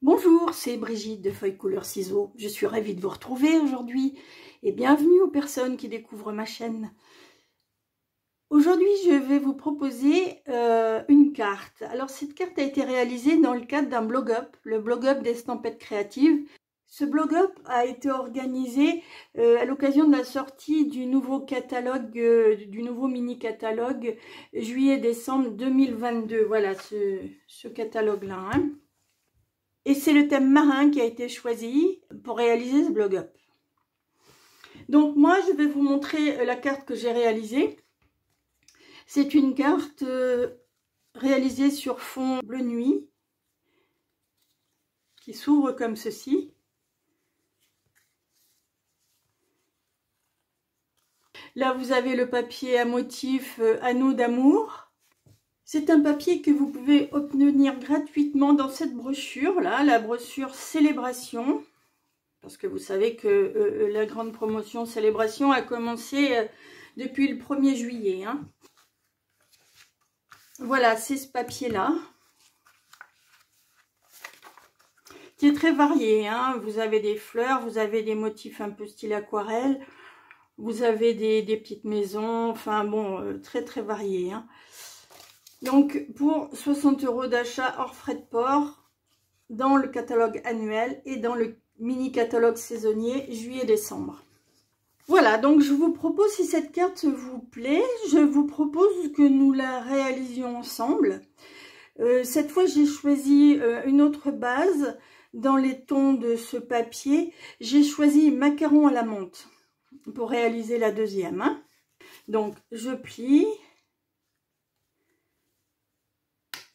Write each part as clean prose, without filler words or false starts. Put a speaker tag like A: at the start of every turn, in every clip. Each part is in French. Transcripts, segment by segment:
A: Bonjour, c'est Brigitte de Feuilles Couleurs Ciseaux. Je suis ravie de vous retrouver aujourd'hui et bienvenue aux personnes qui découvrent ma chaîne. Aujourd'hui, je vais vous proposer une carte. Alors, cette carte a été réalisée dans le cadre d'un blog-up, le blog-up d'Estampette Créative. Ce blog-up a été organisé à l'occasion de la sortie du nouveau catalogue, du nouveau mini-catalogue juillet-décembre 2022. Voilà ce catalogue-là, hein. Et c'est le thème marin qui a été choisi pour réaliser ce blog-up. Donc moi, je vais vous montrer la carte que j'ai réalisée. C'est une carte réalisée sur fond bleu nuit, qui s'ouvre comme ceci. Là, vous avez le papier à motif Anneau d'amour. C'est un papier que vous pouvez obtenir gratuitement dans cette brochure-là, la brochure Célébration. Parce que vous savez que la grande promotion Célébration a commencé depuis le 1er juillet. Hein. Voilà, c'est ce papier-là. Qui est très varié. Hein. Vous avez des fleurs, vous avez des motifs un peu style aquarelle. Vous avez des petites maisons. Enfin bon, très très varié. Hein. Donc, pour 60 € d'achat hors frais de port, dans le catalogue annuel et dans le mini-catalogue saisonnier juillet-décembre. Voilà, donc je vous propose, si cette carte vous plaît, je vous propose que nous la réalisions ensemble. Cette fois, j'ai choisi une autre base dans les tons de ce papier. J'ai choisi macaron à la menthe pour réaliser la deuxième. Hein. Donc, je plie.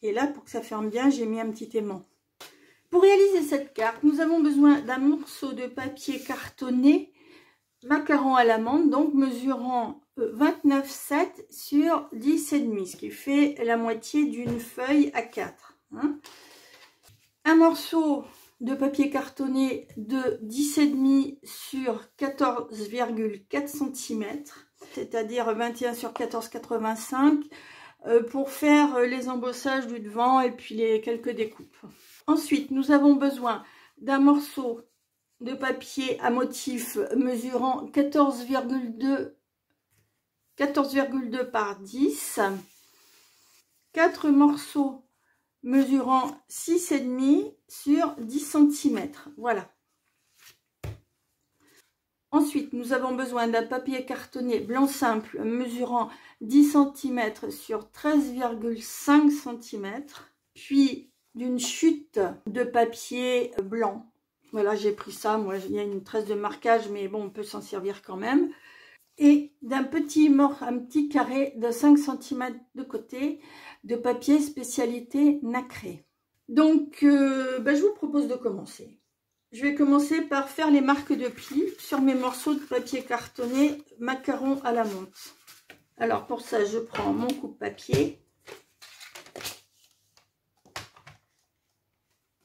A: Et là, pour que ça ferme bien, j'ai mis un petit aimant. Pour réaliser cette carte, nous avons besoin d'un morceau de papier cartonné macaron à la menthe, donc mesurant 29,7 sur 10,5, ce qui fait la moitié d'une feuille A4. Hein. Un morceau de papier cartonné de 10,5 sur 14,4 cm, c'est-à-dire 21 sur 14,85 pour faire les embossages du devant et puis les quelques découpes. Ensuite, nous avons besoin d'un morceau de papier à motif mesurant 14,2 par 10, 4 morceaux mesurant 6,5 sur 10 cm. Voilà. Ensuite, nous avons besoin d'un papier cartonné blanc simple mesurant 10 cm sur 13,5 cm, puis d'une chute de papier blanc. Voilà, j'ai pris ça. Moi, il y a une trace de marquage, mais bon, on peut s'en servir quand même. Et d'un un petit carré de 5 cm de côté de papier spécialité nacré. Donc, je vous propose de commencer. Je vais commencer par faire les marques de pli sur mes morceaux de papier cartonné macaron à la menthe. Alors, pour ça, je prends mon coupe-papier.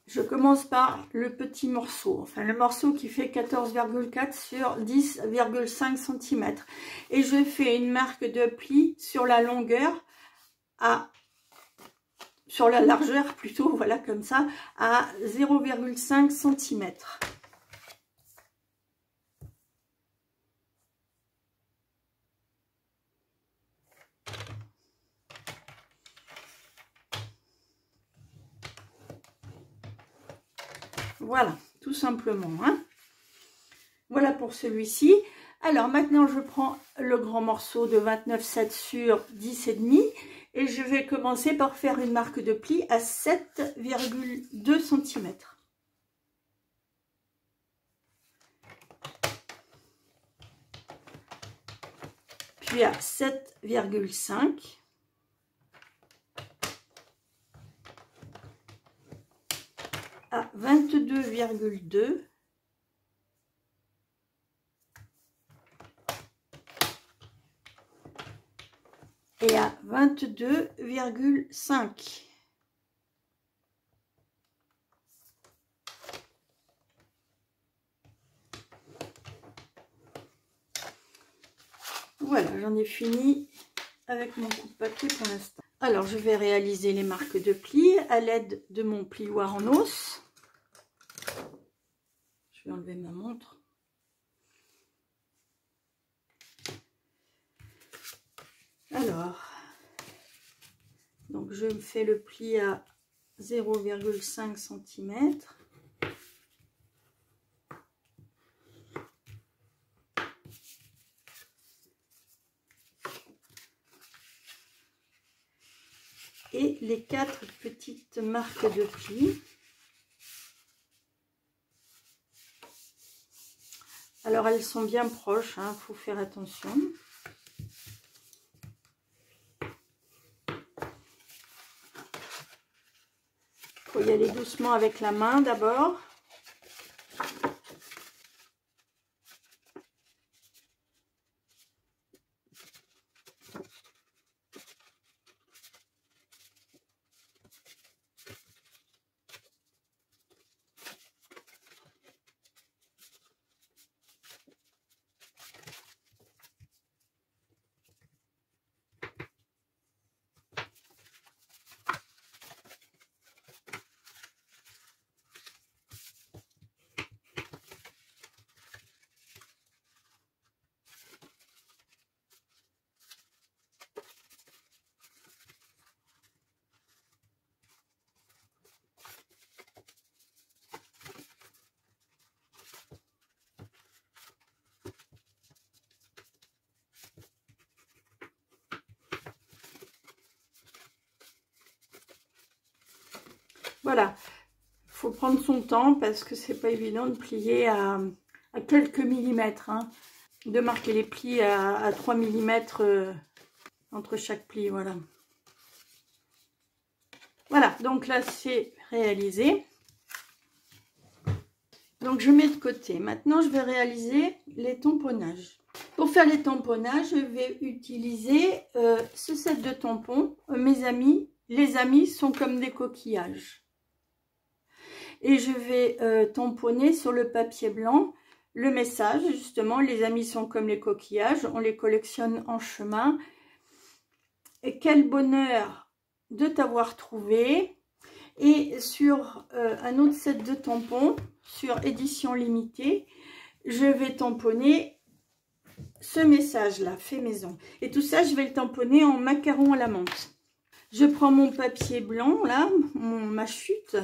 A: Je commence par le petit morceau, enfin le morceau qui fait 14,4 sur 10,5 cm. Et je fais une marque de pli sur la longueur, sur la largeur plutôt, voilà comme ça, à 0,5 cm. Voilà, tout simplement. Hein. Voilà pour celui-ci. Alors maintenant, je prends le grand morceau de 29,7 sur 10,5 et je vais commencer par faire une marque de pli à 7,2 cm. Puis à 7,5. À 22,2 et à 22,5. Voilà, j'en ai fini avec mon coupe-papier pour l'instant. Alors, je vais réaliser les marques de pli à l'aide de mon plioir en os. Je vais enlever ma montre. Alors, donc je fais le pli à 0,5 cm. Et les 4 petites marques de plis. Alors elles sont bien proches, hein, faut faire attention. Faut y aller doucement avec la main d'abord. Voilà, il faut prendre son temps parce que c'est pas évident de plier à quelques millimètres, hein, de marquer les plis à 3 mm entre chaque pli, voilà. Voilà, donc là c'est réalisé. Donc je mets de côté. Maintenant je vais réaliser les tamponnages. Pour faire les tamponnages, je vais utiliser ce set de tampons. Mes amis, les amis sont comme des coquillages. Et je vais tamponner sur le papier blanc le message, justement, les amis sont comme les coquillages, on les collectionne en chemin. Et quel bonheur de t'avoir trouvé. Et sur un autre set de tampons, sur édition limitée, je vais tamponner ce message-là, fait maison. Et tout ça, je vais le tamponner en macaron à la menthe. Je prends mon papier blanc, là, ma chute.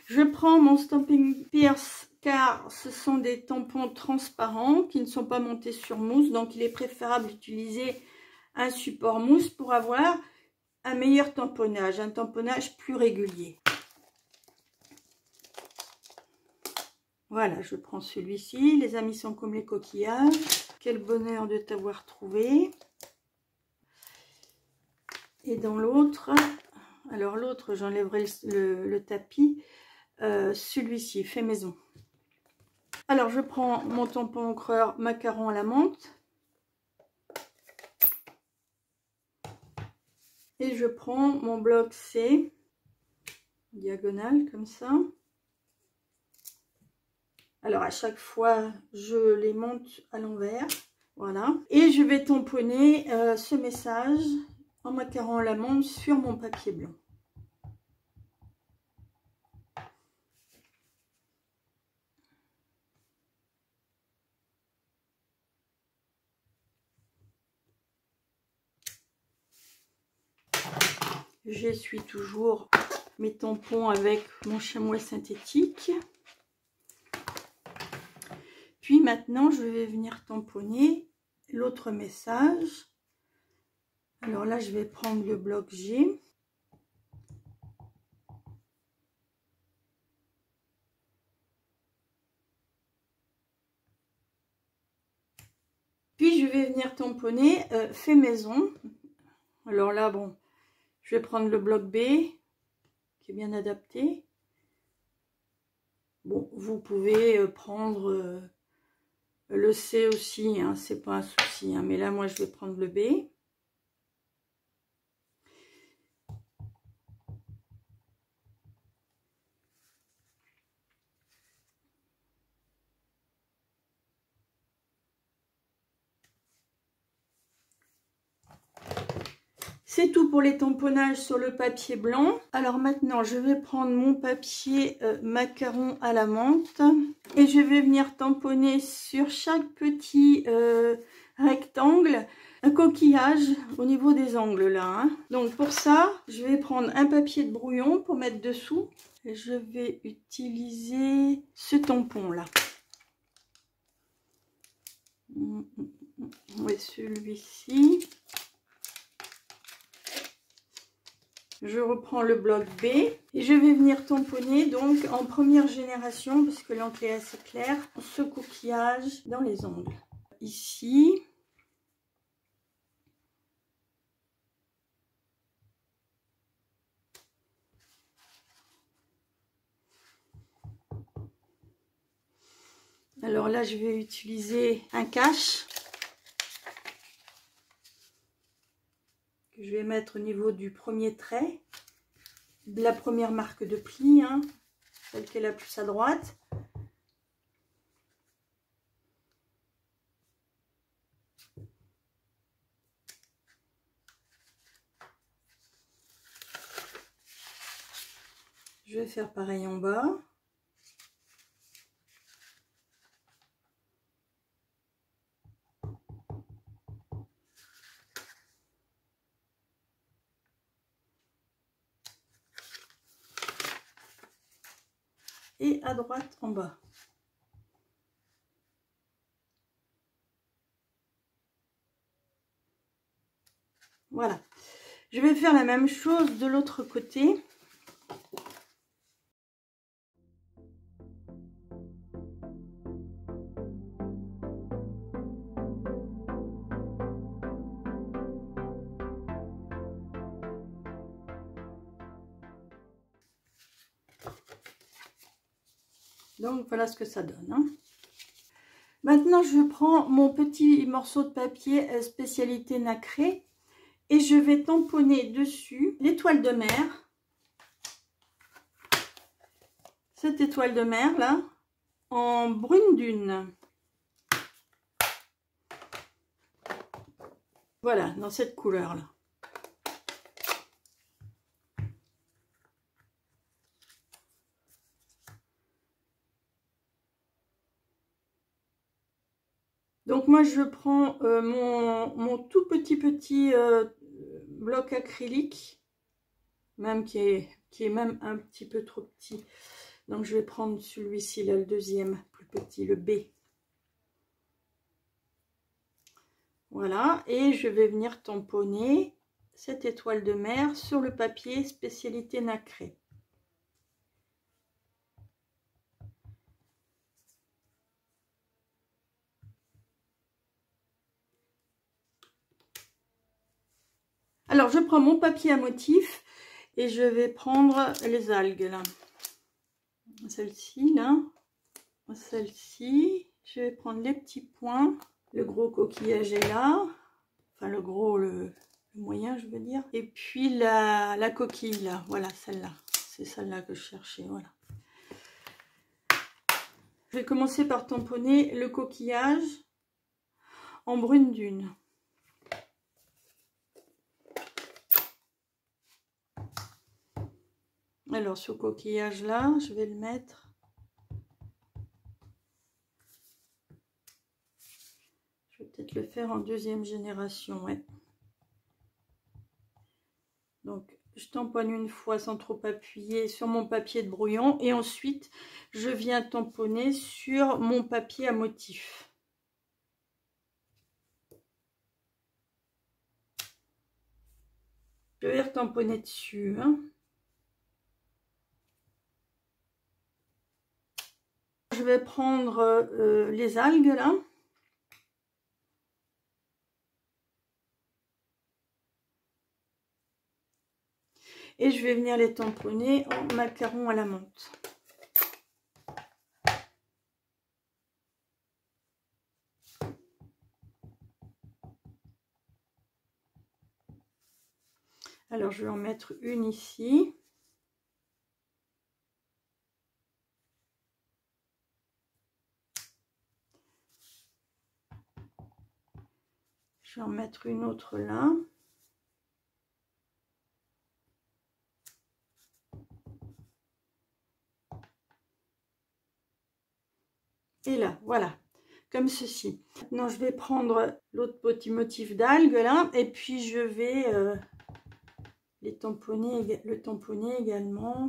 A: Je prends mon Stampin' Pierce, car ce sont des tampons transparents qui ne sont pas montés sur mousse. Donc, il est préférable d'utiliser un support mousse pour avoir un meilleur tamponnage, un tamponnage plus régulier. Voilà, je prends celui-ci. Les amis sont comme les coquillages. Quel bonheur de t'avoir trouvé. Et dans l'autre, alors l'autre, j'enlèverai le tapis. Celui-ci, fait maison. Alors, je prends mon tampon encreur macaron à la menthe. Et je prends mon bloc C, diagonale, comme ça. Alors, à chaque fois, je les monte à l'envers. Voilà. Et je vais tamponner ce message en macaron à la menthe sur mon papier blanc. J'essuie toujours mes tampons avec mon chamois synthétique. Puis maintenant, je vais venir tamponner l'autre message. Alors là, je vais prendre le bloc G. Puis je vais venir tamponner fait maison. Alors là, bon, je vais prendre le bloc B, qui est bien adapté. Bon, vous pouvez prendre le C aussi, hein, c'est pas un souci, hein, mais là, moi, je vais prendre le B. C'est tout pour les tamponnages sur le papier blanc. Alors maintenant, je vais prendre mon papier macaron à la menthe et je vais venir tamponner sur chaque petit rectangle un coquillage au niveau des angles là. Hein. Donc pour ça, je vais prendre un papier de brouillon pour mettre dessous et je vais utiliser ce tampon là. Oui, celui-ci. Je reprends le bloc B et je vais venir tamponner donc en première génération, parce que l'encre est assez claire, ce coquillage dans les angles. Ici. Alors là, je vais utiliser un cache que je vais mettre au niveau du premier trait, de la première marque de pli, hein, celle qui est la plus à droite. Je vais faire pareil en bas. Et à droite en bas. Voilà. Je vais faire la même chose de l'autre côté. Donc voilà ce que ça donne. Hein. Maintenant, je prends mon petit morceau de papier spécialité nacré et je vais tamponner dessus l'étoile de mer. Cette étoile de mer là, en brune dune. Voilà, dans cette couleur là. Donc moi je prends mon tout petit bloc acrylique, même qui est même un petit peu trop petit. Donc je vais prendre celui-ci là, le deuxième, plus petit, le B. Voilà, et je vais venir tamponner cette étoile de mer sur le papier spécialité nacré. Alors je prends mon papier à motif et je vais prendre les algues là. Celle-ci là, celle-ci, je vais prendre les petits points. Le gros coquillage est là, enfin le gros, le moyen je veux dire. Et puis la coquille là, voilà celle-là, c'est celle-là que je cherchais, voilà. Je vais commencer par tamponner le coquillage en brune dune. Alors ce coquillage là, je vais le mettre. Je vais peut-être le faire en deuxième génération, ouais. Donc je tamponne une fois sans trop appuyer sur mon papier de brouillon et ensuite je viens tamponner sur mon papier à motif. Je vais retamponner dessus. Hein. Je vais prendre les algues là. Et je vais venir les tamponner en macaron à la menthe. Alors je vais en mettre une ici. Je vais en mettre une autre là. et là, voilà, comme ceci. Maintenant, je vais prendre l'autre petit motif d'algue là, et puis je vais le tamponner également.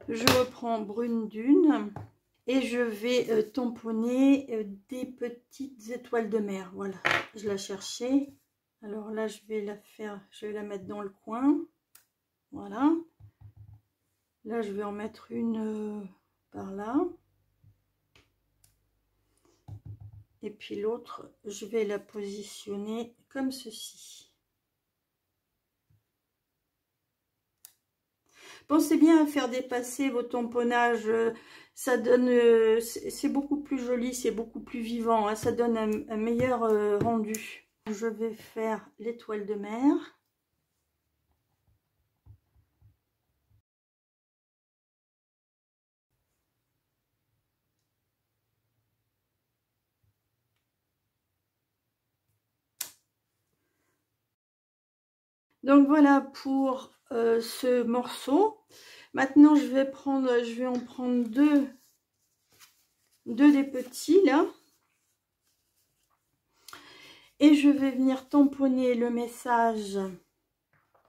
A: Je reprends brune dune et je vais tamponner des petites étoiles de mer. Voilà, je la cherchais. Alors là, je vais la mettre dans le coin. Voilà. Là, je vais en mettre une par là. Et puis l'autre, je vais la positionner comme ceci. Pensez bien à faire dépasser vos tamponnages, ça donne, c'est beaucoup plus joli, c'est beaucoup plus vivant, hein, ça donne un meilleur rendu. Je vais faire l'étoile de mer. Donc voilà pour ce morceau. Maintenant, je vais en prendre deux des petits là. Et je vais venir tamponner le message.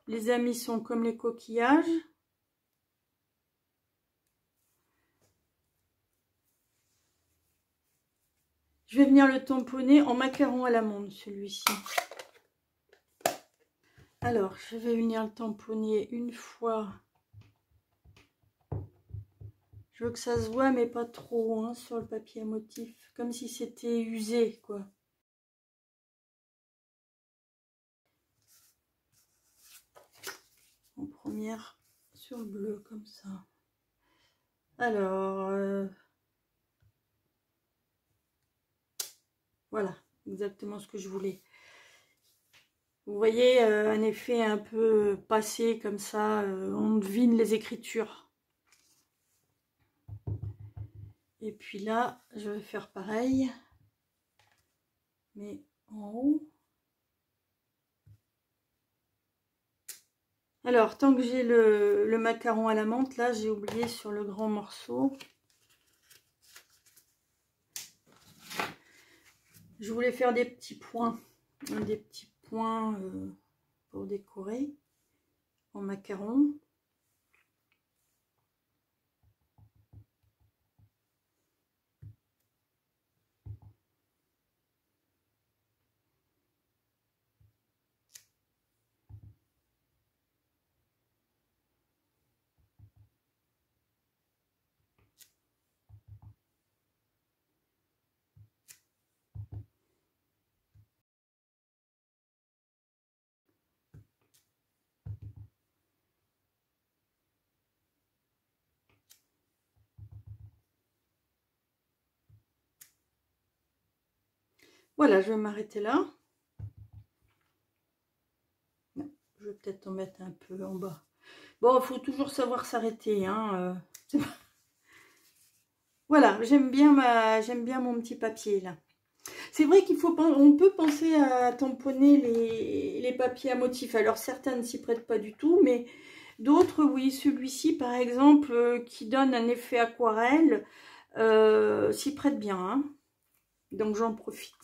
A: Les amis sont comme les coquillages. Je vais venir le tamponner en macaron à l'amande, celui-ci. Alors, je vais venir le tamponner une fois. Je veux que ça se voit, mais pas trop, hein, sur le papier à motif. Comme si c'était usé, quoi. En première, sur le bleu, comme ça. Alors, voilà, exactement ce que je voulais. Vous voyez, un effet un peu passé, comme ça, on devine les écritures. Et puis là, je vais faire pareil, mais en haut. Alors, tant que j'ai le macaron à la menthe, là, j'ai oublié sur le grand morceau. Je voulais faire des petits points pour décorer en macaron. Voilà, je vais m'arrêter là. Non, je vais peut-être en mettre un peu en bas. Bon, il faut toujours savoir s'arrêter, hein. Voilà, j'aime bien mon petit papier là. C'est vrai on peut penser à tamponner les papiers à motifs. Alors certains ne s'y prêtent pas du tout, mais d'autres, oui. Celui-ci, par exemple, qui donne un effet aquarelle, s'y prête bien, hein. Donc j'en profite.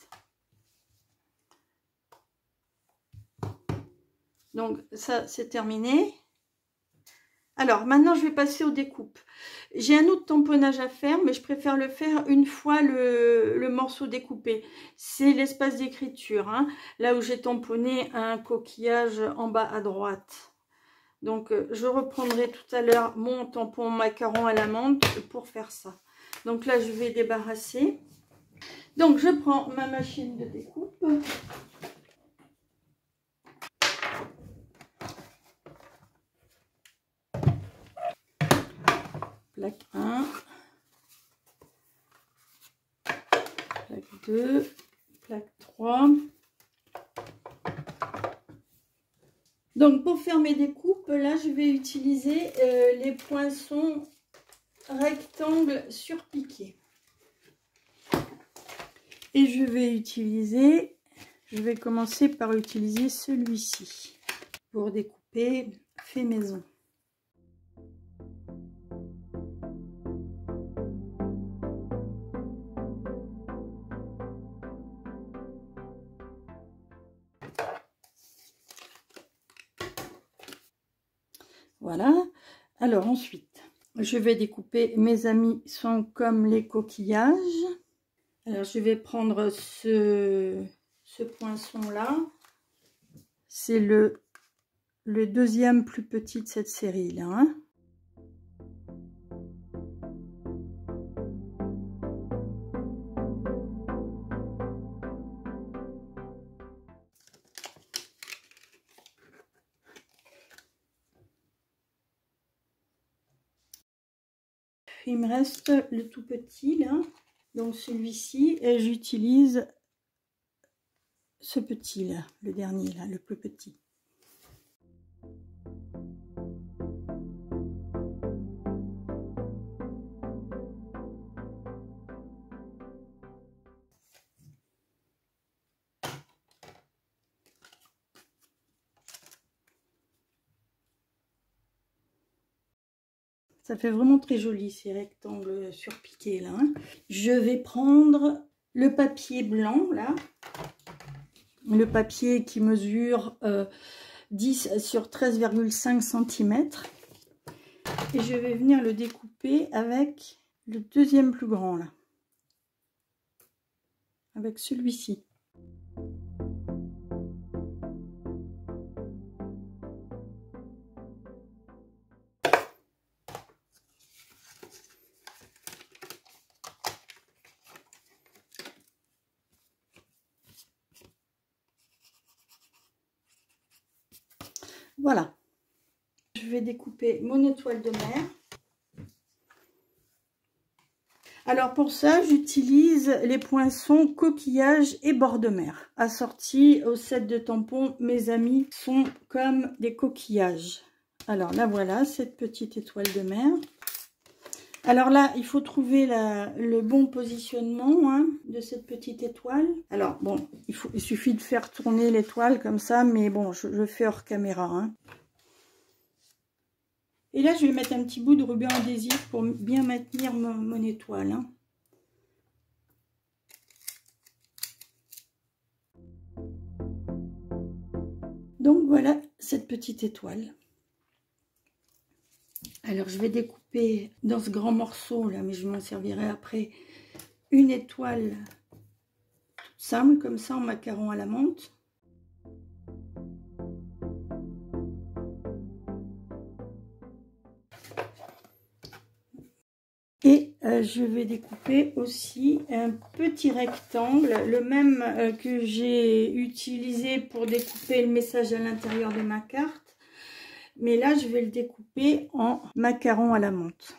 A: Donc ça, c'est terminé. Alors maintenant, je vais passer aux découpes. J'ai un autre tamponnage à faire, mais je préfère le faire une fois le morceau découpé. C'est l'espace d'écriture, hein, là où j'ai tamponné un coquillage en bas à droite. Donc, je reprendrai tout à l'heure mon tampon macaron à la menthe pour faire ça. Donc là, je vais débarrasser. Donc, je prends ma machine de découpe. Plaque 1. Plaque 2. Plaque 3. Donc pour faire mes découpes, là je vais utiliser les poinçons rectangles surpiqués. Et je vais commencer par utiliser celui-ci pour découper fait maison. Voilà. Alors ensuite, je vais découper. Mes amis sont comme les coquillages. Alors je vais prendre ce poinçon là. C'est le deuxième plus petit de cette série là. Hein. Il me reste le tout petit là, donc celui-ci, et j'utilise ce petit là, le dernier là, le plus petit. Ça fait vraiment très joli ces rectangles surpiqués là. Hein. Je vais prendre le papier blanc là. Le papier qui mesure 10 sur 13,5 cm. Et je vais venir le découper avec le deuxième plus grand là. Avec celui-ci. Voilà, je vais découper mon étoile de mer. Alors pour ça, j'utilise les poinçons coquillage et bord de mer. Assortis au set de tampons, mes amis sont comme des coquillages. Alors là, voilà cette petite étoile de mer. Alors là, il faut trouver le bon positionnement hein, de cette petite étoile. Alors bon, il suffit de faire tourner l'étoile comme ça, mais bon, je fais hors caméra. Hein. Et là, je vais mettre un petit bout de ruban adhésif pour bien maintenir mon étoile. Hein. Donc voilà cette petite étoile. Alors je vais découper dans ce grand morceau là, mais je m'en servirai après, une étoile toute simple comme ça en macaron à la menthe. Et je vais découper aussi un petit rectangle, le même que j'ai utilisé pour découper le message à l'intérieur de ma carte. Mais là, je vais le découper en macaron à la menthe.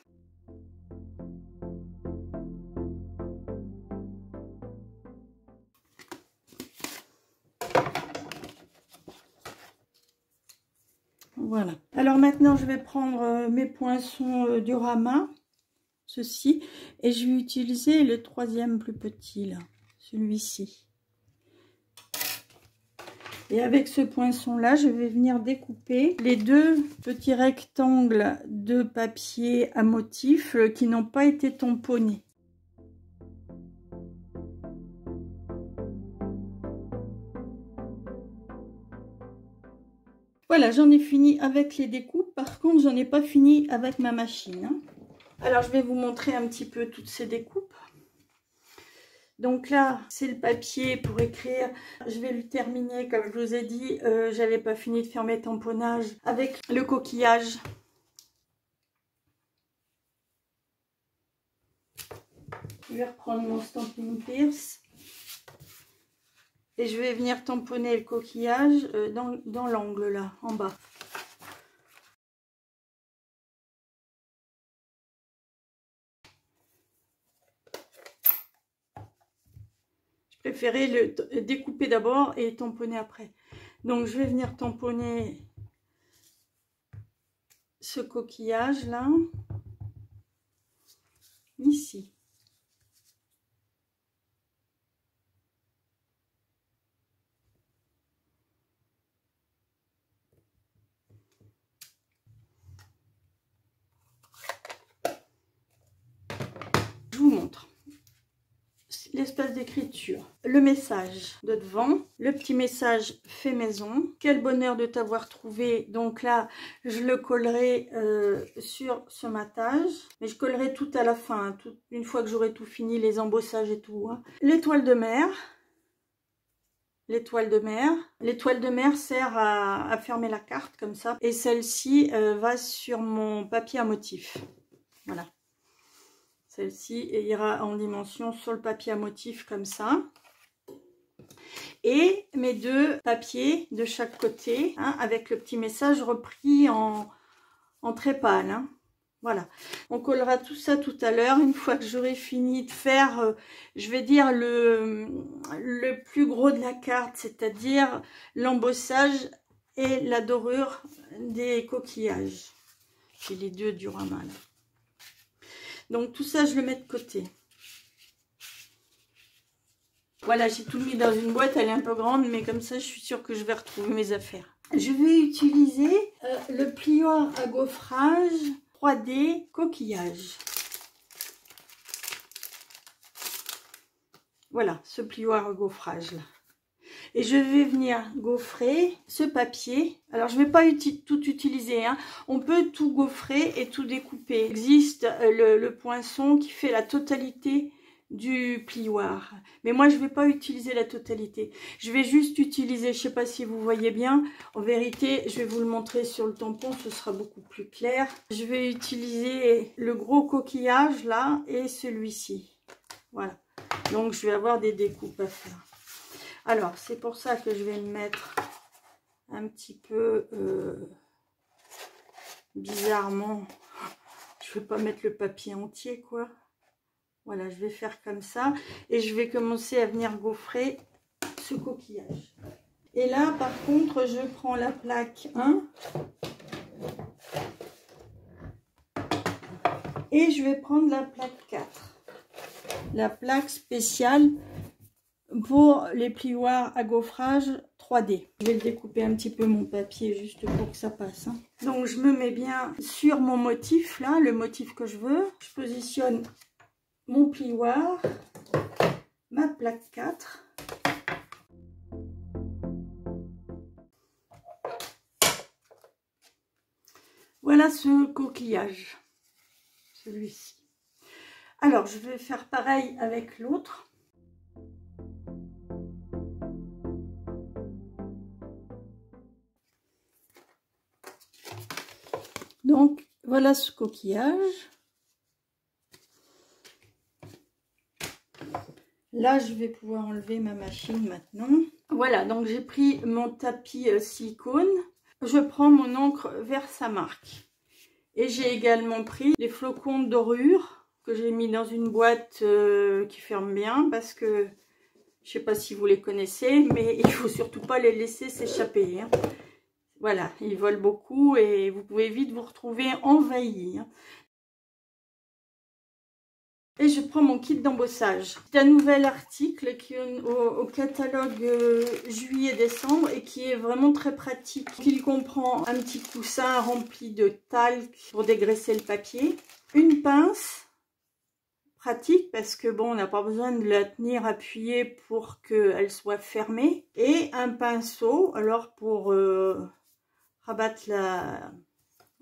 A: Voilà. Alors maintenant, je vais prendre mes poinçons diorama, ceci, et je vais utiliser le troisième plus petit, là, celui-ci. Et avec ce poinçon-là, je vais venir découper les deux petits rectangles de papier à motif qui n'ont pas été tamponnés. Voilà, j'en ai fini avec les découpes. Par contre, j'en ai pas fini avec ma machine. Hein. Alors, je vais vous montrer un petit peu toutes ces découpes. Donc là, c'est le papier pour écrire. Je vais le terminer, comme je vous ai dit. J'avais pas fini de faire mes tamponnages avec le coquillage. Je vais reprendre mon Stampin' Pierce. Et je vais venir tamponner le coquillage dans l'angle là, en bas. Préférer le découper d'abord et tamponner après. Donc je vais venir tamponner ce coquillage là, ici. Je vous montre l'espace d'écriture, le message de devant, le petit message fait maison, quel bonheur de t'avoir trouvé. Donc là je le collerai sur ce matage, mais je collerai tout à la fin, hein, une fois que j'aurai tout fini, les embossages et tout, hein. L'étoile de mer, l'étoile de mer, l'étoile de mer sert à fermer la carte comme ça, et celle-ci va sur mon papier à motif, voilà. Celle-ci ira en dimension sur le papier à motif comme ça. Et mes deux papiers de chaque côté, hein, avec le petit message repris en très pâle. Hein. Voilà. On collera tout ça tout à l'heure. Une fois que j'aurai fini de faire, je vais dire, le plus gros de la carte, c'est-à-dire l'embossage et la dorure des coquillages. J'ai les deux dioramas là. Donc tout ça, je le mets de côté. Voilà, j'ai tout mis dans une boîte, elle est un peu grande, mais comme ça, je suis sûre que je vais retrouver mes affaires. Je vais utiliser le plioir à gaufrage 3D coquillage. Voilà, ce plioir à gaufrage là. Et je vais venir gaufrer ce papier. Alors, je ne vais pas tout utiliser. Hein. On peut tout gaufrer et tout découper. Il existe le poinçon qui fait la totalité du plioir. Mais moi, je ne vais pas utiliser la totalité. Je vais juste utiliser, je ne sais pas si vous voyez bien. En vérité, je vais vous le montrer sur le tampon. Ce sera beaucoup plus clair. Je vais utiliser le gros coquillage là et celui-ci. Voilà. Donc, je vais avoir des découpes à faire. Alors, c'est pour ça que je vais me mettre un petit peu bizarrement. Je ne vais pas mettre le papier entier, quoi. Voilà, je vais faire comme ça. Et je vais commencer à venir gaufrer ce coquillage. Et là, par contre, je prends la plaque 1. Et je vais prendre la plaque 4. La plaque spéciale pour les plioirs à gaufrage 3D. Je vais le découper un petit peu mon papier juste pour que ça passe. Hein. Donc je me mets bien sur mon motif là, le motif que je veux. Je positionne mon plioir, ma plaque 4. Voilà ce coquillage, celui-ci. Alors je vais faire pareil avec l'autre. Donc, voilà ce coquillage. Là, je vais pouvoir enlever ma machine maintenant. Voilà, donc j'ai pris mon tapis silicone. Je prends mon encre Versamark. Et j'ai également pris les flocons de dorure que j'ai mis dans une boîte qui ferme bien parce que je ne sais pas si vous les connaissez, mais il ne faut surtout pas les laisser s'échapper. Hein. Voilà, ils volent beaucoup et vous pouvez vite vous retrouver envahi. Hein. Et je prends mon kit d'embossage. C'est un nouvel article qui est au catalogue juillet-décembre et qui est vraiment très pratique. Il comprend un petit coussin rempli de talc pour dégraisser le papier, une pince pratique parce que bon, on n'a pas besoin de la tenir appuyée pour qu'elle soit fermée, et un pinceau alors pour rabattre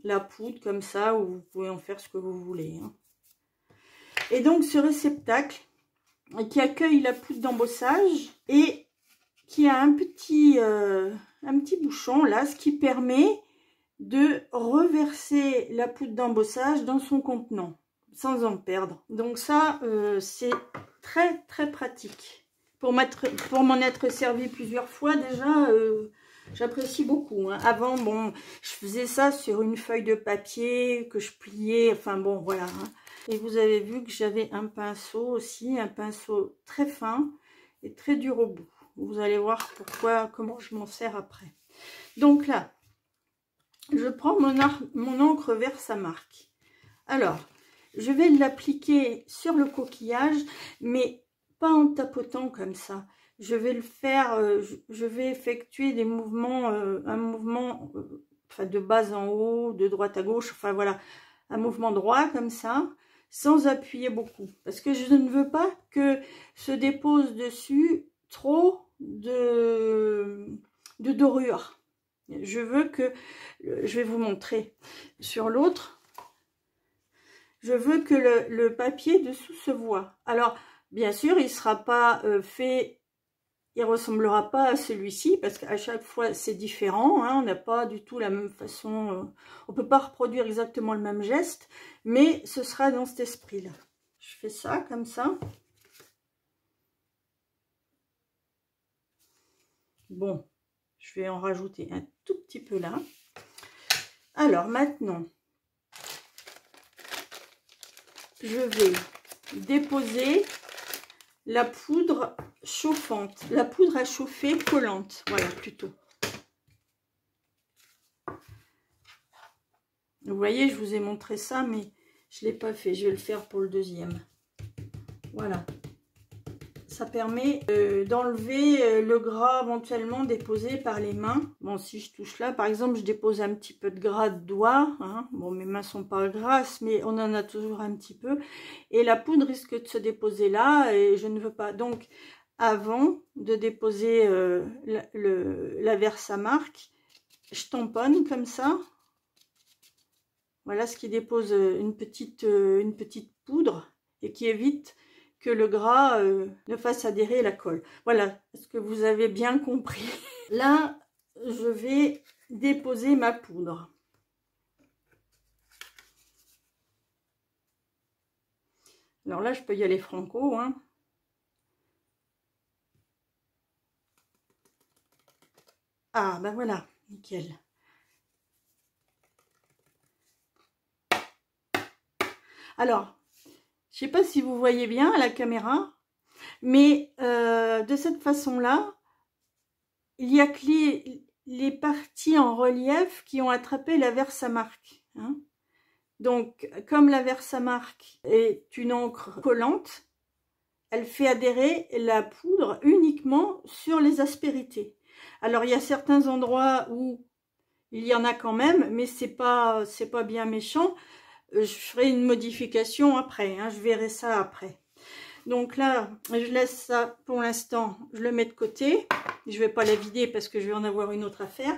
A: la poudre comme ça, ou vous pouvez en faire ce que vous voulez. Hein. Et donc ce réceptacle qui accueille la poudre d'embossage et qui a un petit bouchon là, ce qui permet de reverser la poudre d'embossage dans son contenant sans en perdre. Donc ça c'est très très pratique. Pour m'en être servi plusieurs fois déjà, j'apprécie beaucoup. Hein. Avant, bon, je faisais ça sur une feuille de papier que je pliais, enfin bon, voilà. Hein. Et vous avez vu que j'avais un pinceau aussi, un pinceau très fin et très dur au bout. Vous allez voir comment je m'en sers après. Donc là, je prends mon encre Versamark. Alors, je vais l'appliquer sur le coquillage, mais pas en tapotant comme ça. Je vais le faire, je vais effectuer des mouvements, un mouvement enfin de bas en haut, de droite à gauche, enfin voilà, un mouvement droit comme ça, sans appuyer beaucoup. Parce que je ne veux pas que se dépose dessus trop de dorure. Je veux que, je vais vous montrer sur l'autre, je veux que le papier dessous se voit. Alors, bien sûr, il ne sera pas fait, il ressemblera pas à celui-ci, parce qu'à chaque fois, c'est différent. Hein, on n'a pas du tout la même façon, on ne peut pas reproduire exactement le même geste, mais ce sera dans cet esprit-là. Je fais ça, comme ça. Bon, je vais en rajouter un tout petit peu là. Alors, maintenant, je vais déposer la poudre chauffante, la poudre à chauffer collante, voilà plutôt. Vous voyez, je vous ai montré ça, mais je ne l'ai pas fait. Je vais le faire pour le deuxième. Voilà. Ça permet d'enlever le gras éventuellement déposé par les mains. Bon, si je touche là, par exemple, je dépose un petit peu de gras de doigt. Hein. Bon, mes mains sont pas grasses, mais on en a toujours un petit peu. Et la poudre risque de se déposer là, et je ne veux pas. Donc, avant de déposer la Versamark, je tamponne comme ça. Voilà ce qui dépose une petite poudre et qui évite que le gras ne fasse adhérer la colle. Voilà, est-ce que vous avez bien compris? Là, je vais déposer ma poudre. Alors là, je peux y aller franco, hein. Ah, ben voilà, nickel. Alors, je sais pas si vous voyez bien à la caméra, mais de cette façon-là, il y a que les parties en relief qui ont attrapé la Versamark. Hein. Donc, comme la Versamark est une encre collante, elle fait adhérer la poudre uniquement sur les aspérités. Alors, il y a certains endroits où il y en a quand même, mais c'est pas bien méchant. Je ferai une modification après, hein, je verrai ça après. Donc là, je laisse ça pour l'instant, je le mets de côté. Je ne vais pas la vider parce que je vais en avoir une autre à faire.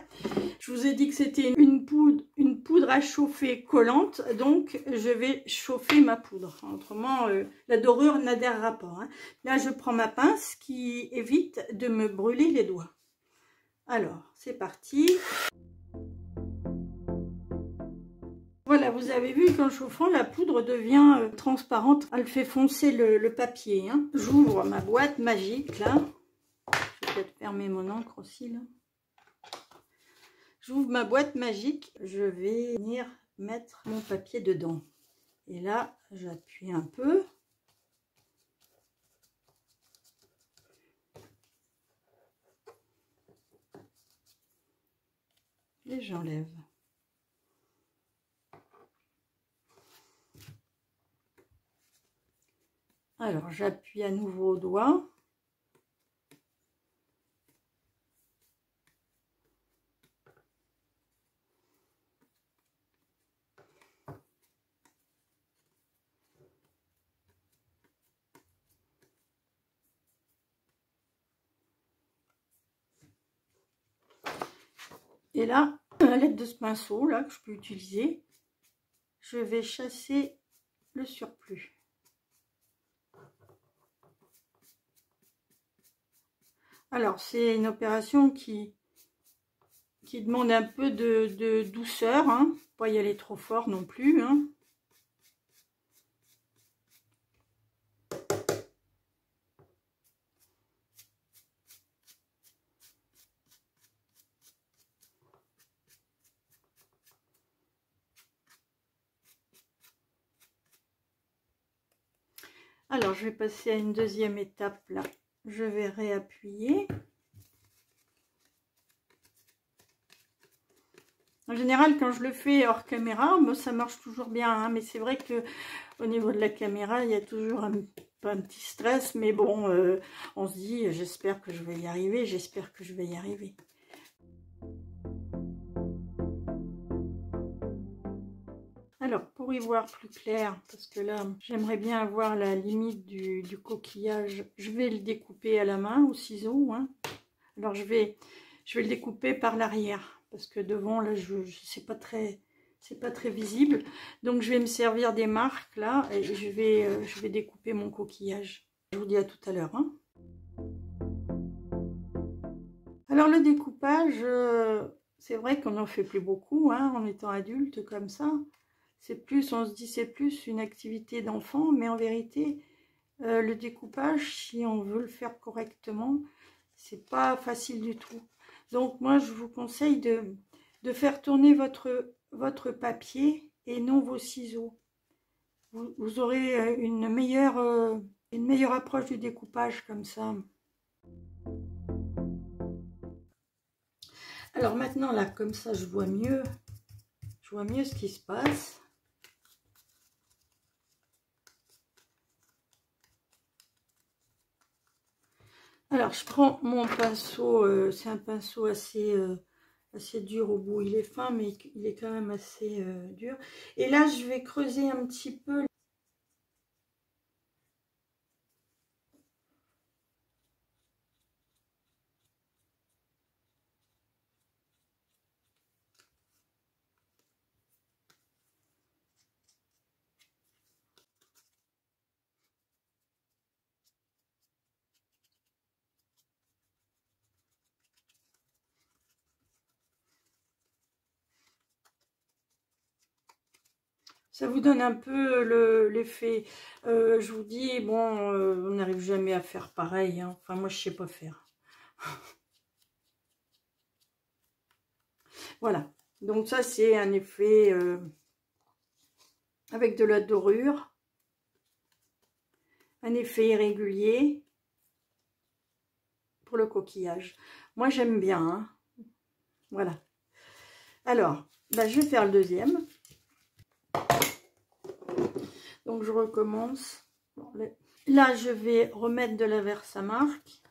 A: Je vous ai dit que c'était une poudre à chauffer collante, donc je vais chauffer ma poudre. Autrement, la dorure n'adhérera pas. Hein. Là, je prends ma pince qui évite de me brûler les doigts. Alors, c'est parti. Voilà, vous avez vu qu'en chauffant, la poudre devient transparente. Elle fait foncer le papier. Hein. J'ouvre ma boîte magique, là. Je vais peut-être fermer mon encre aussi, là. J'ouvre ma boîte magique. Je vais venir mettre mon papier dedans. Et là, j'appuie un peu. Et j'enlève. Alors, j'appuie à nouveau au doigt. Et là, à l'aide de ce pinceau là que je peux utiliser, je vais chasser le surplus. Alors, c'est une opération qui demande un peu de douceur, hein. Pas y aller trop fort non plus. Hein. Alors, je vais passer à une deuxième étape là. Je vais réappuyer. En général, quand je le fais hors caméra, moi, ça marche toujours bien, hein, mais c'est vrai que au niveau de la caméra, il y a toujours un petit stress, mais bon, on se dit, j'espère que je vais y arriver, j'espère que je vais y arriver. Alors, pour y voir plus clair, parce que là, j'aimerais bien avoir la limite du coquillage, je vais le découper à la main, au ciseau, hein. Alors, je vais le découper par l'arrière, parce que devant, là, c'est pas très visible. Donc, je vais me servir des marques, là, et je vais découper mon coquillage. Je vous dis à tout à l'heure, hein. Alors, le découpage, c'est vrai qu'on n'en fait plus beaucoup, hein, en étant adulte, comme ça. C'est plus, on se dit, c'est plus une activité d'enfant, mais en vérité, le découpage, si on veut le faire correctement, c'est pas facile du tout. Donc moi, je vous conseille de faire tourner votre papier et non vos ciseaux. Vous aurez une meilleure approche du découpage comme ça. Alors maintenant, là, comme ça, je vois mieux ce qui se passe. Alors, je prends mon pinceau, c'est un pinceau assez dur au bout. Il est fin, mais il est quand même assez dur. Et là, je vais creuser un petit peu. Ça vous donne un peu l'effet. Je vous dis, bon, on n'arrive jamais à faire pareil, hein. Enfin, moi, je sais pas faire. Voilà. Donc ça, c'est un effet avec de la dorure. Un effet irrégulier pour le coquillage. Moi, j'aime bien, hein. Voilà. Alors, bah, je vais faire le deuxième. Donc, je recommence. Bon, là, je vais remettre de la Versamark.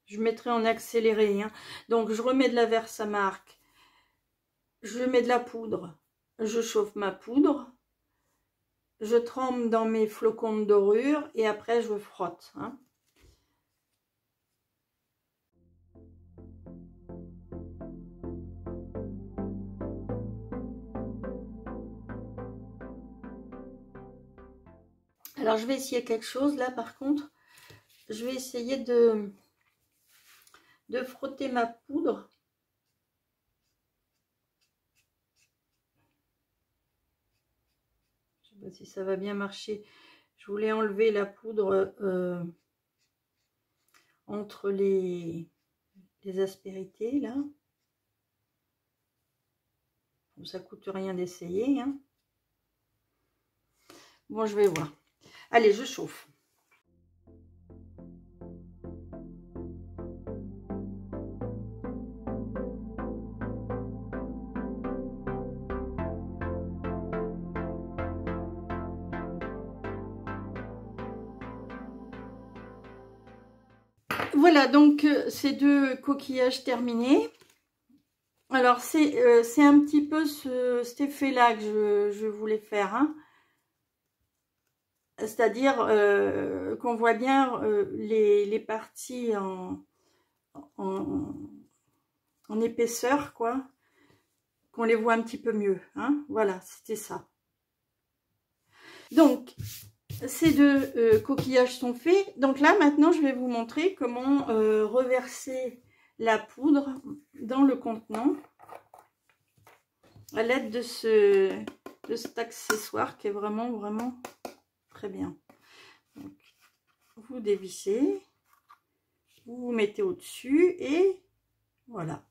A: Je mettrai en accéléré, hein. Donc, je remets de la Versamark. Je mets de la poudre. Je chauffe ma poudre. Je trempe dans mes flocons de dorure et après, je frotte, hein. Alors, je vais essayer quelque chose. Là, par contre, je vais essayer de frotter ma poudre. Je ne sais pas si ça va bien marcher. Je voulais enlever la poudre entre les aspérités, là. Bon, ça coûte rien d'essayer, hein. Bon, je vais voir. Allez, je chauffe. Voilà, donc ces deux coquillages terminés. Alors, c'est un petit peu cet effet-là que je voulais faire, hein. C'est-à-dire qu'on voit bien les parties en épaisseur, quoi. Qu'on les voit un petit peu mieux, hein. Voilà, c'était ça. Donc, ces deux coquillages sont faits. Donc là, maintenant, je vais vous montrer comment reverser la poudre dans le contenant à l'aide de cet accessoire qui est vraiment, vraiment très bien. Donc, vous dévissez, vous vous mettez au-dessus et voilà.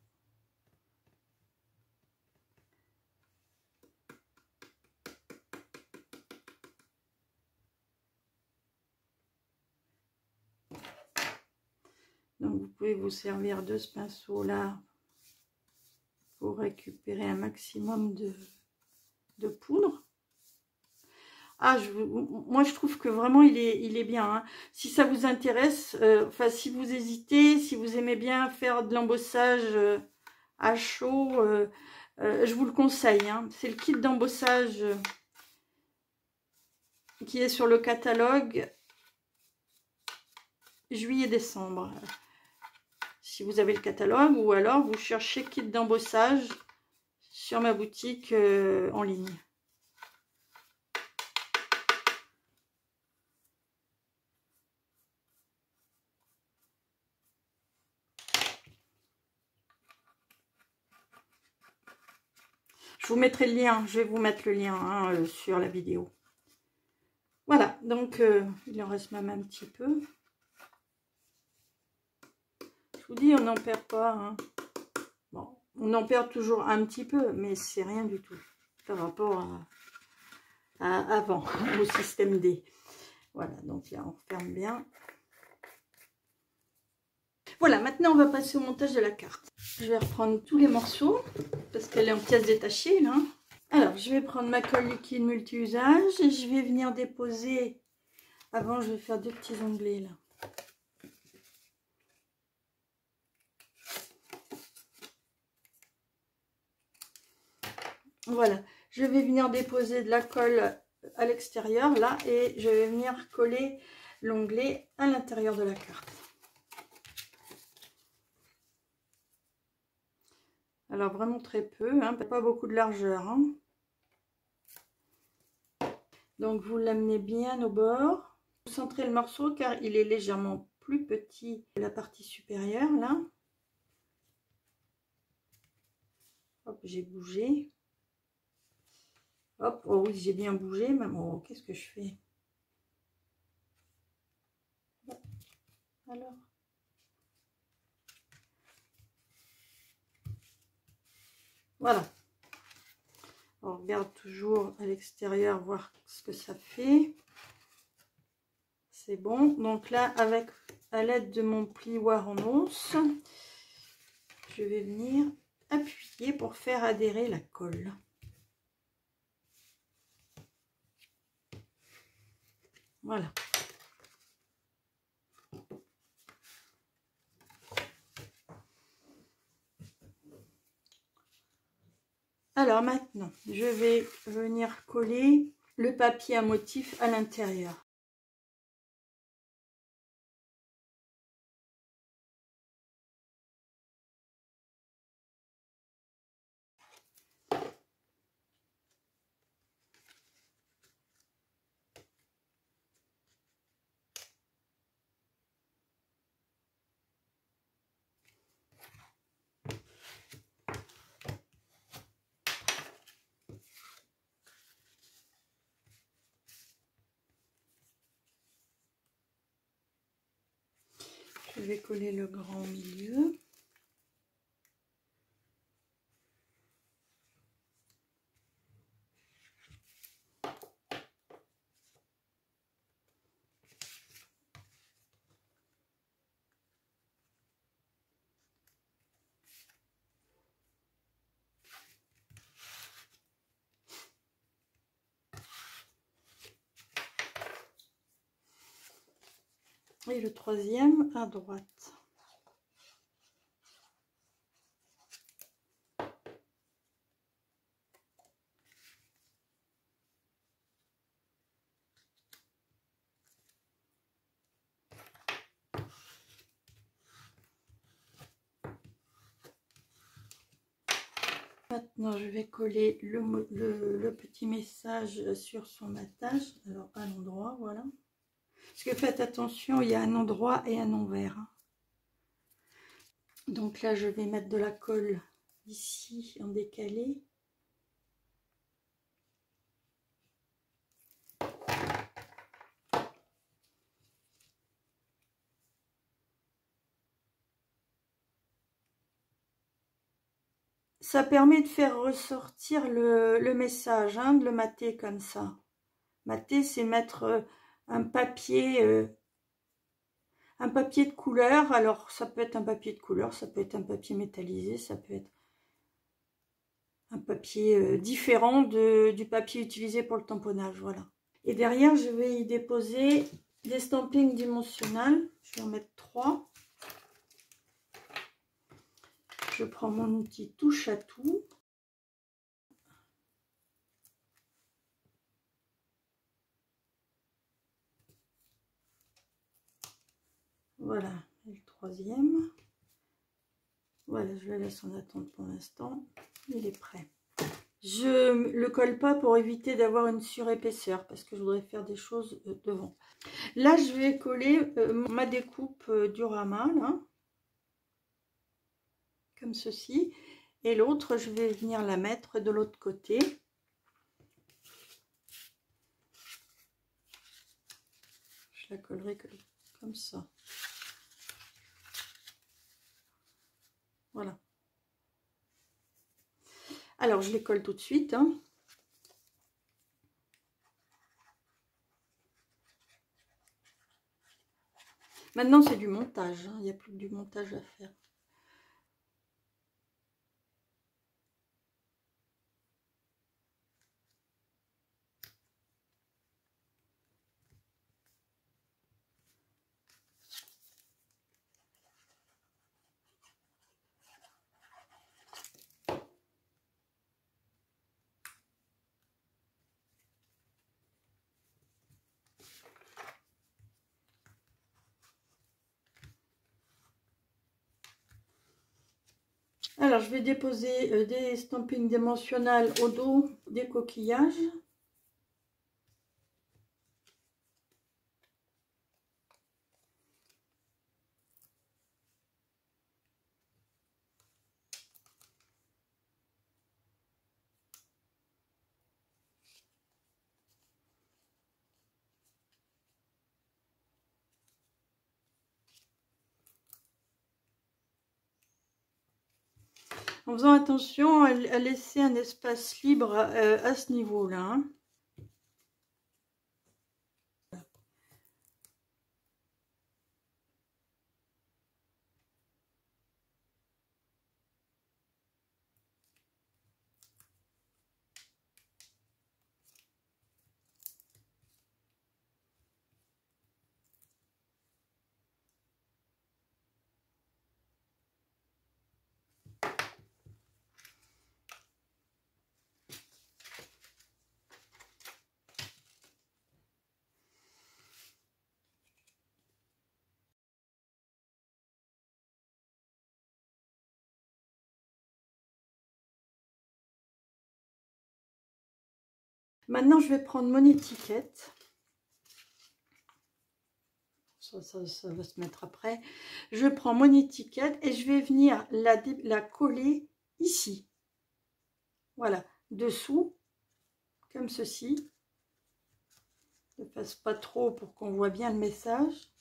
A: Donc, vous pouvez vous servir de ce pinceau-là pour récupérer un maximum de poudre. Ah, moi je trouve que vraiment il est bien. Hein. Si ça vous intéresse, enfin si vous hésitez, si vous aimez bien faire de l'embossage à chaud, je vous le conseille. Hein. C'est le kit d'embossage qui est sur le catalogue juillet-décembre. Si vous avez le catalogue, ou alors vous cherchez kit d'embossage sur ma boutique en ligne. Je vous mettrai le lien, je vais vous mettre le lien hein, sur la vidéo. Voilà, donc il en reste même un petit peu. Je vous dis, on n'en perd pas. Hein. Bon, on en perd toujours un petit peu, mais c'est rien du tout par rapport à avant, au système D. Voilà, donc là, on referme bien. Voilà, maintenant on va passer au montage de la carte. Je vais reprendre tous les morceaux, parce qu'elle est en pièces détachées, là. Alors, je vais prendre ma colle liquide multi-usage et je vais venir déposer. Avant, je vais faire deux petits onglets, là. Voilà, je vais venir déposer de la colle à l'extérieur, là, et je vais venir coller l'onglet à l'intérieur de la carte. Alors, vraiment très peu, hein, pas beaucoup de largeur. Hein. Donc, vous l'amenez bien au bord. Vous centrez le morceau car il est légèrement plus petit que la partie supérieure, là. Hop, j'ai bougé. Hop, oh oui, j'ai bien bougé, mais bon, qu'est-ce que je fais? Alors, voilà. On regarde toujours à l'extérieur, voir ce que ça fait. C'est bon. Donc là, avec à l'aide de mon plioir en once, je vais venir appuyer pour faire adhérer la colle. Voilà. Alors maintenant, je vais venir coller le papier à motif à l'intérieur. Je vais coller le grand milieu. Et le troisième à droite. Maintenant, je vais coller le petit message sur son attache. Alors, à l'endroit, voilà. Parce que faites attention, il y a un endroit et un envers. Donc là, je vais mettre de la colle ici en décalé. Ça permet de faire ressortir le message, hein, de le mater comme ça. Mater, c'est mettre un papier de couleur. Alors, ça peut être un papier de couleur, ça peut être un papier métallisé, ça peut être un papier différent du papier utilisé pour le tamponnage, voilà. Et derrière, je vais y déposer des stampings dimensionnels. Je vais en mettre 3. Je prends mon outil touche à tout. Voilà, et le 3e. Voilà, je le laisse en attente pour l'instant. Il est prêt. Je ne le colle pas pour éviter d'avoir une surépaisseur parce que je voudrais faire des choses devant. Là, je vais coller ma découpe Diorama, là, comme ceci. Et l'autre, je vais venir la mettre de l'autre côté. Je la collerai comme ça. Voilà. Alors, je les colle tout de suite. Hein. Maintenant, c'est du montage. Hein. Il n'y a plus que du montage à faire. Alors, je vais déposer des stampings dimensionnels au dos des coquillages. En faisant attention à laisser un espace libre à ce niveau-là. Hein. Maintenant, je vais prendre mon étiquette. Ça va se mettre après. Je prends mon étiquette et je vais venir la coller ici. Voilà, dessous, comme ceci. Ne passe pas trop pour qu'on voit bien le message.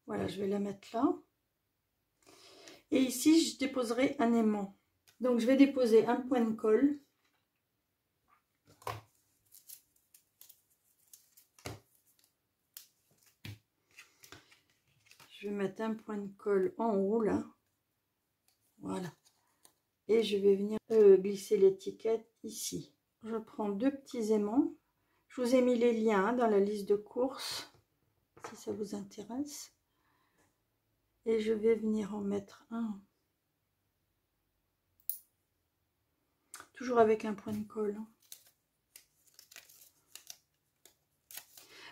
A: Voilà, je vais la mettre là. Et ici, je déposerai un aimant. Donc, je vais déposer un point de colle. Je vais mettre un point de colle en haut, là. Voilà. Et je vais venir glisser l'étiquette ici. Je prends 2 petits aimants. Je vous ai mis les liens dans la liste de courses, si ça vous intéresse. Et je vais venir en mettre un. Toujours avec un point de colle. Hein.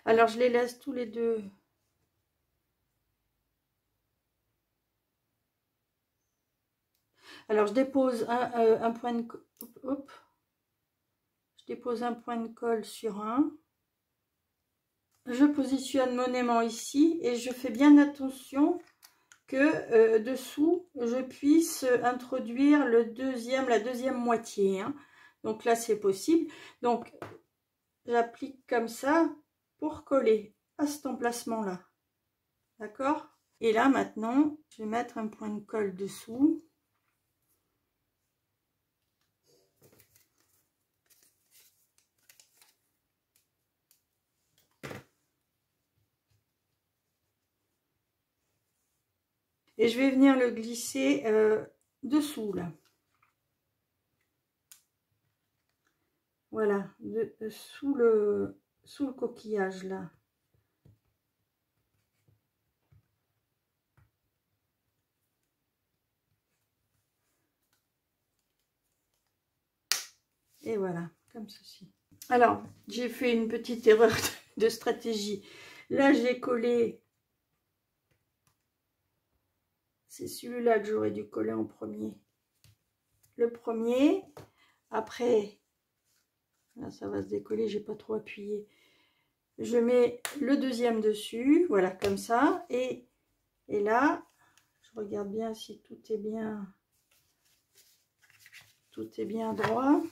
A: Alors, je les laisse tous les deux. Alors, je dépose un point de colle. Hop. Je dépose un point de colle sur un. Je positionne mon aimant ici et je fais bien attention que dessous, je puisse introduire la deuxième moitié. Hein. Donc là, c'est possible. Donc, j'applique comme ça pour coller à cet emplacement-là. D'accord? Et là, maintenant, je vais mettre un point de colle dessous. Et je vais venir le glisser dessous là. Voilà, sous le coquillage là. Et voilà, comme ceci. Alors, j'ai fait une petite erreur de stratégie. Là, j'ai collé. C'est celui-là que j'aurais dû coller en premier. Le premier. Après, là, ça va se décoller, j'ai pas trop appuyé. Je mets le deuxième dessus, voilà, comme ça. Et là, je regarde bien si tout est bien droit.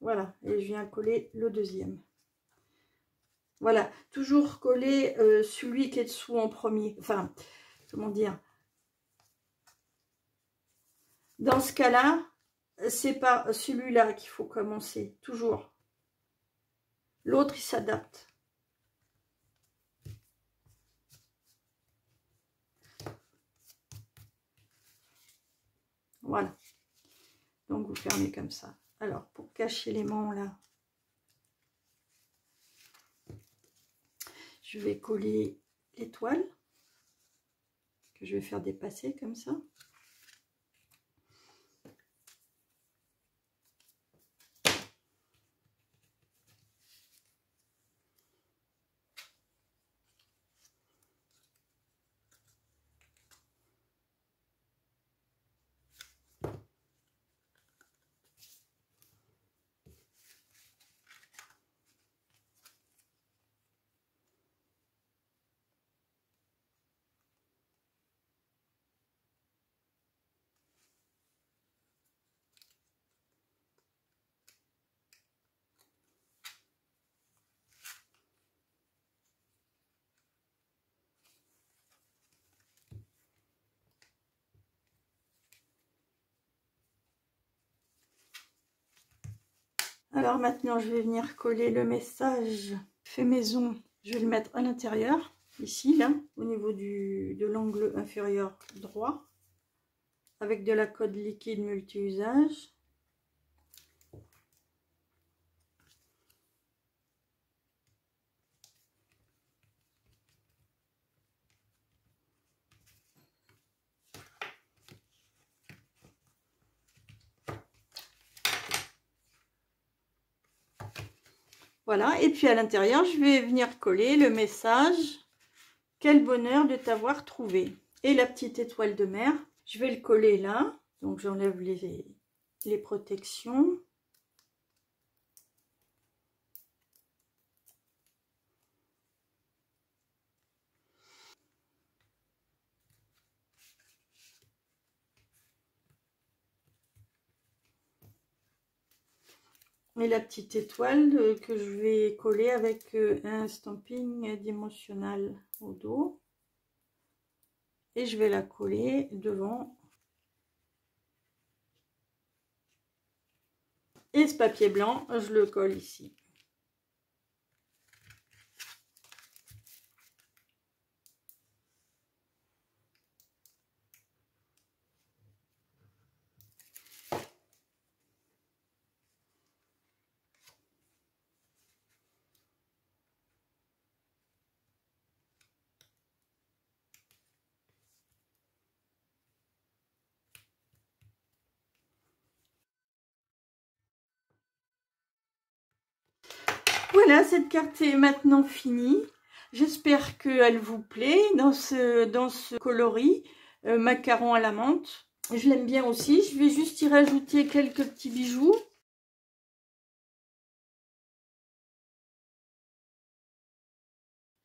A: Voilà, et je viens coller le deuxième. Voilà, toujours coller celui qui est dessous en premier. Enfin, comment dire? Dans ce cas-là, c'est pas celui-là qu'il faut commencer, toujours. L'autre, il s'adapte. Voilà. Donc, vous fermez comme ça. Alors, pour cacher les mains, là, je vais coller l'étoile que je vais faire dépasser comme ça. Alors maintenant, je vais venir coller le message fait maison. Je vais le mettre à l'intérieur, ici, là, au niveau de l'angle inférieur droit, avec de la colle liquide multi-usage. Voilà, et puis à l'intérieur, je vais venir coller le message « Quel bonheur de t'avoir trouvé » et la petite étoile de mer. Je vais le coller là, donc j'enlève les protections. Et la petite étoile que je vais coller avec un stamping dimensionnel au dos. Et je vais la coller devant. Et ce papier blanc, je le colle ici. Voilà, cette carte est maintenant finie. J'espère qu'elle vous plaît dans ce coloris macaron à la menthe. Je l'aime bien aussi. Je vais juste y rajouter quelques petits bijoux.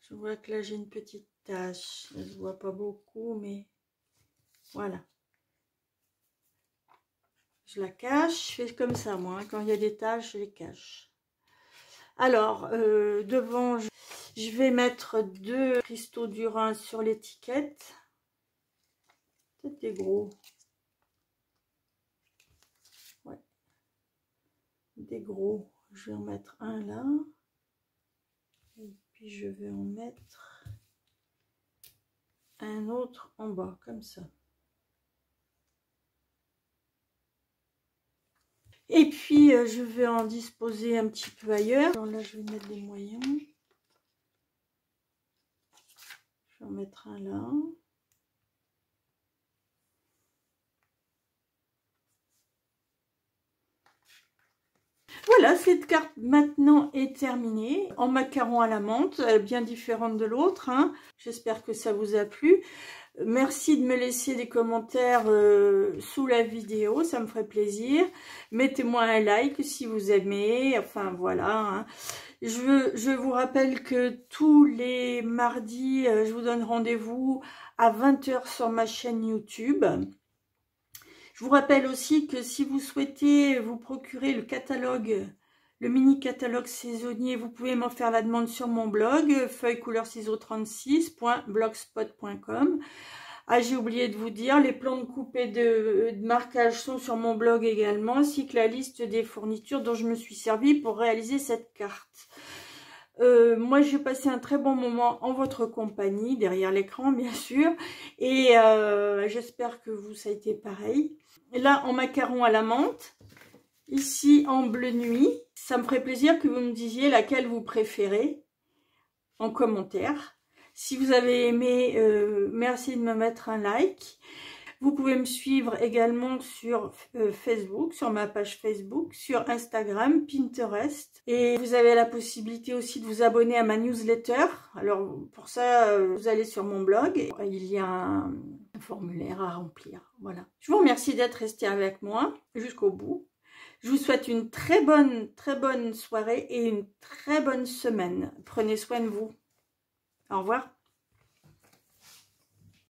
A: Je vois que là j'ai une petite tache. Elle ne se voit pas beaucoup, mais voilà. Je la cache. Je fais comme ça, moi. Quand il y a des taches, je les cache. Alors, devant, je vais mettre 2 cristaux d'Urin sur l'étiquette. Peut-être des gros. Ouais. Des gros. Je vais en mettre un là. puis je vais en mettre un autre en bas, comme ça. Et puis, je vais en disposer un petit peu ailleurs. Alors là, je vais mettre des moyens. Je vais en mettre un là. Voilà, cette carte maintenant est terminée en macaron à la menthe, bien différente de l'autre. Hein. J'espère que ça vous a plu. Merci de me laisser des commentaires sous la vidéo, ça me ferait plaisir. Mettez-moi un like si vous aimez, enfin voilà. Hein. Je vous rappelle que tous les mardis, je vous donne rendez-vous à 20 h sur ma chaîne YouTube. Je vous rappelle aussi que si vous souhaitez vous procurer le catalogue, le mini catalogue saisonnier, vous pouvez m'en faire la demande sur mon blog feuilles-couleurs-ciseaux36.blogspot.com. Ah, j'ai oublié de vous dire, les plans de coupe et de marquage sont sur mon blog également, ainsi que la liste des fournitures dont je me suis servie pour réaliser cette carte. Moi, j'ai passé un très bon moment en votre compagnie, derrière l'écran, bien sûr. Et j'espère que vous, ça a été pareil. Là, en macaron à la menthe. Ici, en bleu nuit. Ça me ferait plaisir que vous me disiez laquelle vous préférez en commentaire. Si vous avez aimé, merci de me mettre un like. Vous pouvez me suivre également sur Facebook, sur ma page Facebook, sur Instagram, Pinterest. Et vous avez la possibilité aussi de vous abonner à ma newsletter. Alors pour ça, vous allez sur mon blog. Et il y a un formulaire à remplir. Voilà. Je vous remercie d'être resté avec moi jusqu'au bout. Je vous souhaite une très bonne soirée et une très bonne semaine. Prenez soin de vous. Au revoir.